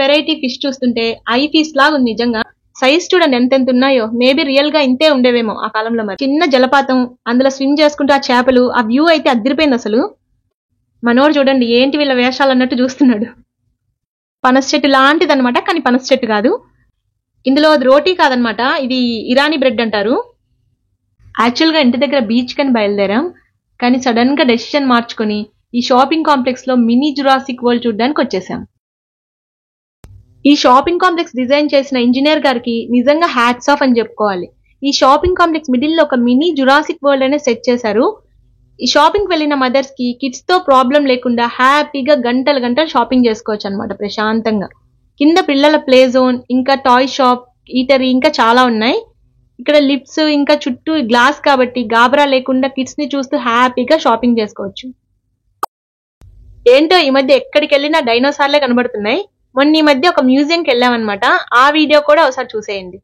Variety fish చూస్తుంటే eye feast లాగా ఉంది నిజంగా. సైజ్ చూడండి ఎంత ఉన్నాయో. మేబీ రియల్ గా ఇంతే ఉండేవేమో ఆ కాలంలో. మరి చిన్న జలపాతం, అందులో స్విమ్ చేసుకుంటూ ఆ చేపలు, ఆ వ్యూ అయితే అదిరిపోయింది అసలు. మనోడు చూడండి ఏంటి వీళ్ళ వేషాలు అన్నట్టు చూస్తున్నాడు. పనస చెట్టు లాంటిది అనమాట, కానీ పనస చెట్టు కాదు. ఇందులో అది రోటీ కాదనమాట, ఇది ఇరానీ బ్రెడ్ అంటారు. యాక్చువల్ గా ఇంటి దగ్గర బీచ్ కని బయలుదేరాం, కానీ సడన్ గా డెసిషన్ మార్చుకొని ఈ షాపింగ్ కాంప్లెక్స్ లో మినీ జురాసిక్ వరల్డ్ చూడడానికి వచ్చేసాం. ఈ షాపింగ్ కాంప్లెక్స్ డిజైన్ చేసిన ఇంజనీర్ గారికి నిజంగా హ్యాట్స్ ఆఫ్ అని చెప్పుకోవాలి. ఈ షాపింగ్ కాంప్లెక్స్ మిడిల్ లో ఒక మినీ జురాసిక్ వరల్డ్ అనే సెట్ చేశారు. ఈ షాపింగ్ వెళ్ళిన మదర్స్ కి కిడ్స్ తో ప్రాబ్లం లేకుండా హ్యాపీగా గంటలు గంటలు షాపింగ్ చేసుకోవచ్చు అనమాట ప్రశాంతంగా. కింద పిల్లల ప్లే జోన్, ఇంకా టాయ్ షాప్, ఈటరీ ఇంకా చాలా ఉన్నాయి. ఇక్కడ లిఫ్ట్స్, ఇంకా చుట్టూ గ్లాస్ కాబట్టి గాబరా లేకుండా కిడ్స్ ని చూస్తూ హ్యాపీగా షాపింగ్ చేసుకోవచ్చు. ఏంటో ఈ మధ్య ఎక్కడికి వెళ్ళినా డైనోసార్లే కనబడుతున్నాయి. మొన్న ఈ మధ్య ఒక మ్యూజియంకి వెళ్ళామన్నమాట, ఆ వీడియో కూడా ఒకసారి చూసేయండి.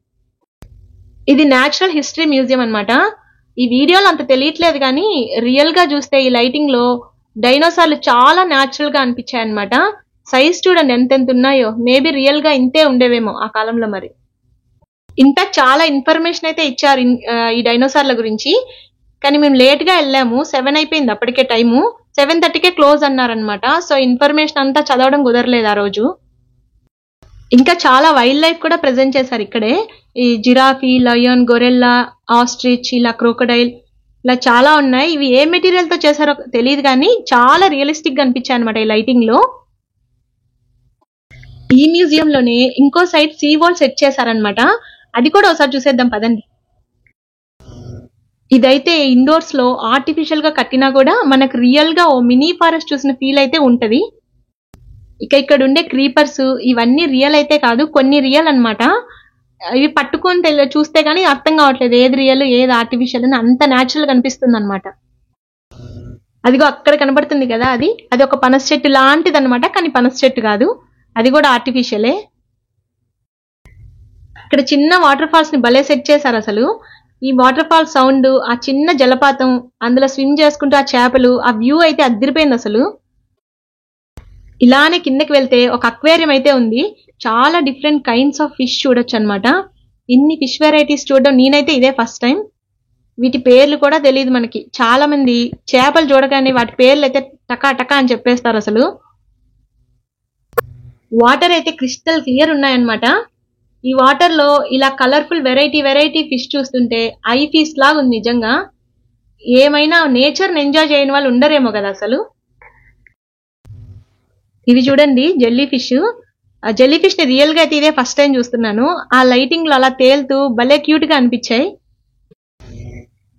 ఇది నేచురల్ హిస్టరీ మ్యూజియం అన్నమాట. ఈ వీడియోలో అంత తెలియట్లేదు కానీ రియల్ గా చూస్తే ఈ లైటింగ్ లో డైనోసార్లు చాలా న్యాచురల్ గా అనిపించాయి అనమాట. సైజ్ చూడండి ఎంత ఉన్నాయో. మేబీ రియల్ గా ఇంతే ఉండేవేమో ఆ కాలంలో. మరి ఇంత చాలా ఇన్ఫర్మేషన్ అయితే ఇచ్చారు ఈ డైనోసార్ల గురించి. కానీ మేము లేట్ గా వెళ్ళాము, 7 అయిపోయింది అప్పటికే టైము. 7:30కే క్లోజ్ అన్నారనమాట. సో ఇన్ఫర్మేషన్ అంతా చదవడం కుదరలేదు ఆ రోజు. ఇంకా చాలా వైల్డ్ లైఫ్ కూడా ప్రెజెంట్ చేశారు ఇక్కడే. ఈ జిరాఫీ, లయన్, గొరెల్లా, ఆస్ట్రిచ్, ఇలా క్రోకడైల్, ఇలా చాలా ఉన్నాయి. ఇవి ఏ మెటీరియల్ తో చేశారో తెలియదు కానీ చాలా రియలిస్టిక్ గా అనిపించాయి అనమాట ఈ లైటింగ్ లో. ఈ మ్యూజియం లోనే ఇంకో సైడ్ సీ వాల్ సెట్ చేశారనమాట, అది కూడా ఒకసారి చూసేద్దాం పదండి. ఇదైతే ఇండోర్స్ లో ఆర్టిఫిషియల్ గా కట్టినా కూడా మనకు రియల్ గా ఓ మినీ ఫారెస్ట్ చూసిన ఫీల్ అయితే ఉంటది. ఇక్కడ ఉండే క్రీపర్స్ ఇవన్నీ రియల్ అయితే కాదు, కొన్ని రియల్ అన్నమాట. ఇవి పట్టుకొని చూస్తే గానీ అర్థం కావట్లేదు ఏది రియల్ ఏది ఆర్టిఫిషియల్ అని, అంత న్యాచురల్ కనిపిస్తుంది అనమాట. అదిగో అక్కడ కనబడుతుంది కదా, అది ఒక పనస చెట్టు లాంటిది అనమాట, కానీ పనస చెట్టు కాదు, అది కూడా ఆర్టిఫిషియలే. ఇక్కడ చిన్న వాటర్ ఫాల్స్ ని భలే సెట్ చేశారు అసలు. ఈ వాటర్ ఫాల్ సౌండ్, ఆ చిన్న జలపాతం, అందులో స్విమ్ చేసుకుంటూ ఆ చేపలు, ఆ వ్యూ అయితే అదిరిపోయింది అసలు. ఇలానే కిందకి వెళ్తే ఒక అక్వేరియం అయితే ఉంది, చాలా డిఫరెంట్ కైండ్స్ ఆఫ్ ఫిష్ చూడొచ్చు అనమాట. ఇన్ని ఫిష్ వెరైటీస్ చూడడం నేనైతే ఇదే ఫస్ట్ టైం. వీటి పేర్లు కూడా తెలియదు మనకి. చాలా మంది చేపలు చూడగానే వాటి పేర్లు అయితే టకా టకా అని చెప్పేస్తారు అసలు. వాటర్ అయితే క్రిస్టల్ క్లియర్ ఉన్నాయన్నమాట. ఈ వాటర్ లో ఇలా కలర్ఫుల్ వెరైటీ ఫిష్ చూస్తుంటే ఐ ఫిష్ లాగా ఉంది నిజంగా. ఏమైనా నేచర్ ఎంజాయ్ చేయని వాళ్ళు ఉండరేమో కదా అసలు. ఇవి చూడండి జెల్లీ ఫిష్. ఆ జెల్లీ ఫిష్ ని రియల్ గా అయితే ఇదే ఫస్ట్ టైం చూస్తున్నాను. ఆ లైటింగ్ లో అలా తేలుతూ భలే క్యూట్ గా అనిపించాయి.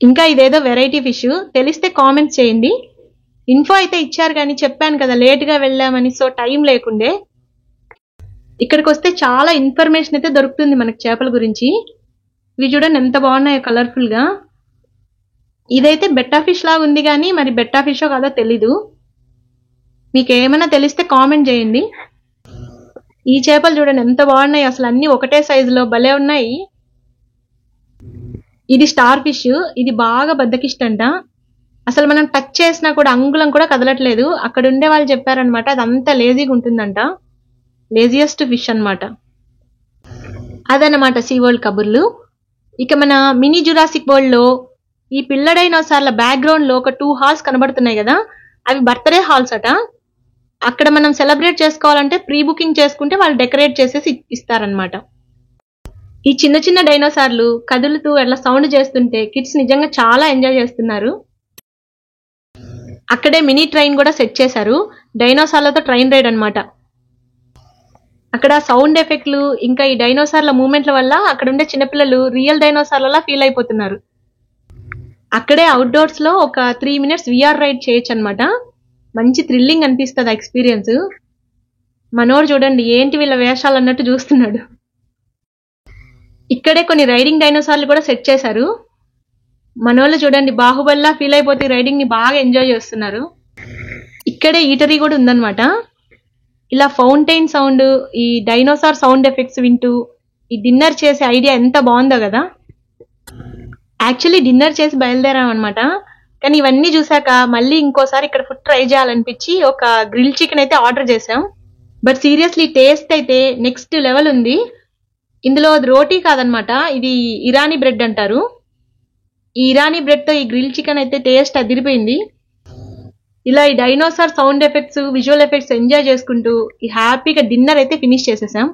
ఇంకా ఇదేదో వెరైటీ ఫిష్, తెలిస్తే కామెంట్స్ చేయండి. ఇన్ఫో అయితే ఇచ్చారు కానీ చెప్పాను కదా లేట్ గా వెళ్ళామని, సో టైం లేకుండే. ఇక్కడికి వస్తే చాలా ఇన్ఫర్మేషన్ అయితే దొరుకుతుంది మనకి చేపల గురించి. ఇవి చూడండి ఎంత బాగున్నాయో కలర్ఫుల్ గా. ఇదైతే బెట్టా ఫిష్ లాగా ఉంది కానీ మరి బెట్టా ఫిషో కాదో తెలీదు. మీకు ఏమైనా తెలిస్తే కామెంట్ చేయండి. ఈ చేపలు చూడండి ఎంత బాగున్నాయి అసలు, అన్ని ఒకటే సైజులో భలే ఉన్నాయి. ఇది స్టార్ ఫిష్, ఇది బాగా బద్దకిష్టంట. అసలు మనం టచ్ చేసినా కూడా అంగుళం కూడా కదలట్లేదు. అక్కడ ఉండే వాళ్ళు చెప్పారనమాట అదంతా లేజీగా ఉంటుందంట, లేజియెస్ట్ ఫిష్ అనమాట. అదనమాట సీ వరల్డ్ కబుర్లు. ఇక మన మినీ జురాసిక్ వరల్డ్ లో ఈ పిల్ల డైనోసార్ల బ్యాక్గ్రౌండ్ లో ఒక 2 హాల్స్ కనబడుతున్నాయి కదా, అవి బర్త్డే హాల్స్ అట. అక్కడ మనం సెలబ్రేట్ చేసుకోవాలంటే ప్రీ బుకింగ్ చేసుకుంటే వాళ్ళు డెకరేట్ చేసేసి ఇస్తారనమాట. ఈ చిన్న చిన్న డైనోసార్లు కదులుతూ అట్లా సౌండ్ చేస్తుంటే కిడ్స్ నిజంగా చాలా ఎంజాయ్ చేస్తున్నారు. అక్కడే మినీ ట్రైన్ కూడా సెట్ చేశారు, డైనోసార్లతో ట్రైన్ రైడ్ అనమాట. అక్కడ సౌండ్ ఎఫెక్ట్లు ఇంకా ఈ డైనోసార్ల మూమెంట్ల వల్ల అక్కడ ఉండే చిన్నపిల్లలు రియల్ డైనోసార్లలా ఫీల్ అయిపోతున్నారు. అక్కడే అవుట్డోర్స్ లో ఒక 3 minutes విఆర్ రైడ్ చేయొచ్చు అనమాట. మంచి థ్రిల్లింగ్ అనిపిస్తుంది ఆ ఎక్స్పీరియన్స్. మనోడు చూడండి ఏంటి వీళ్ళ వేషాలు అన్నట్టు చూస్తున్నాడు. ఇక్కడే కొన్ని రైడింగ్ డైనోసార్లు కూడా సెట్ చేశారు. మనోళ్ళు చూడండి బాహుబలిలా ఫీల్ అయిపోతే రైడింగ్ ని బాగా ఎంజాయ్ చేస్తున్నారు. ఇక్కడే ఈటరీ కూడా ఉందన్నమాట. ఇలా ఫౌంటైన్ సౌండ్, ఈ డైనోసార్ సౌండ్ ఎఫెక్ట్స్ వింటూ ఈ డిన్నర్ చేసే ఐడియా ఎంత బాగుందో కదా. యాక్చువల్లీ డిన్నర్ చేసి బయలుదేరాం అనమాట, కానీ ఇవన్నీ చూసాక మళ్ళీ ఇంకోసారి ఇక్కడ ఫుడ్ ట్రై చేయాలనిపించి ఒక గ్రిల్ చికెన్ అయితే ఆర్డర్ చేసాం. బట్ సీరియస్లీ టేస్ట్ అయితే నెక్స్ట్ లెవెల్ ఉంది. ఇందులో అది రోటీ కాదనమాట, ఇది ఇరానీ బ్రెడ్ అంటారు. ఈ ఇరానీ బ్రెడ్ తో ఈ గ్రిల్ చికెన్ అయితే టేస్ట్ అదిరిపోయింది. ఇలా ఈ dinosaur sound effects, visual effects enjoy చేసుకుంటూ ఈ హ్యాపీగా డిన్నర్ అయితే ఫినిష్ చేసేసాం.